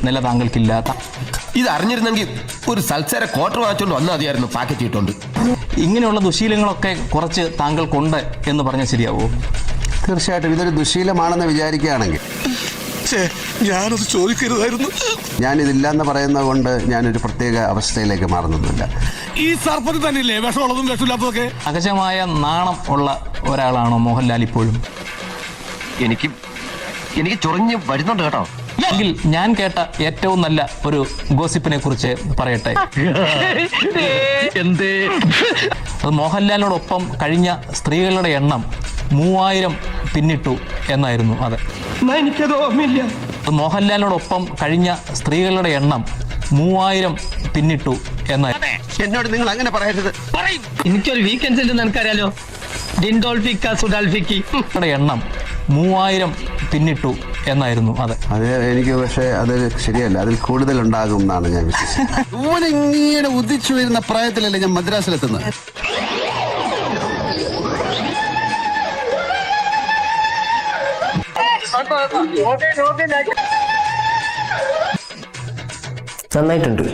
നില താങ്കൾക്കില്ല. ഇത് അറിഞ്ഞിരുന്നെങ്കിൽ ഒരു സൽസര ക്വാർട്ടർ വാങ്ങിച്ചോണ്ട് വന്നാൽ മതിയായിരുന്നു പാക്കറ്റ് ഇട്ടുണ്ട്. ഇങ്ങനെയുള്ള ദുശീലങ്ങളൊക്കെ കുറച്ച് താങ്കൾക്കുണ്ട് എന്ന് പറഞ്ഞാൽ ശരിയാവോ? തീർച്ചയായിട്ടും ഇതൊരു ദുശീലമാണെന്ന് വിചാരിക്കുകയാണെങ്കിൽ ഞാനത് ചോദിക്കരുതായിരുന്നു. ഞാനിതില്ലെന്ന് പറയുന്നത് കൊണ്ട് ഞാനൊരു പ്രത്യേക അവസ്ഥയിലേക്ക് മാറുന്നൊന്നുമില്ല. ഈ സർപ്പത്തിൽ തന്നെയല്ലേ വിഷമുള്ളതും വിഷമില്ലാത്തതൊക്കെ? അകജമായ നാണം ഉള്ള ഒരാളാണോ മോഹൻലാൽ ഇപ്പോഴും? എനിക്ക് ചൊറിഞ്ഞ് വരുന്നുണ്ട് കേട്ടോ. എങ്കിൽ ഞാൻ കേട്ട ഏറ്റവും നല്ല ഒരു ഗോസിപ്പിനെ കുറിച്ച് പറയട്ടെ. അത് മോഹൻലാലിനോടൊപ്പം കഴിഞ്ഞ സ്ത്രീകളുടെ എണ്ണം 3000 പിന്നിട്ടു എന്നായിരുന്നു. അതെ, എനിക്കത് ഓർമ്മയില്ല. മോഹൻലാലിനോടൊപ്പം കഴിഞ്ഞ സ്ത്രീകളുടെ എണ്ണം 3000 പിന്നിട്ടു എന്നായിരുന്നു. എന്നോട് നിങ്ങൾ അങ്ങനെ പറയരുത്. എനിക്കൊരു വീക്കെൻഡ്സ് ഉണ്ടെന്ന് എനിക്കറിയാലോ. ഡിൻഡോൾഫിക്ക സുഡാൽഫിക്കി എണ്ണം 3000 പിന്നിട്ടു എന്നായിരുന്നു. അതെ, അത് എനിക്ക് പക്ഷേ അത് ശരിയല്ല. അതിൽ കൂടുതൽ ഉണ്ടാകും എന്നാണ് ഞാൻ വിശ്വസിക്കുന്നത്. ഇങ്ങനെ ഉദിച്ചു വരുന്ന പ്രായത്തിലല്ലേ ഞാൻ മദ്രാസിലെത്തുന്നത്. നന്നായിട്ടുണ്ട്.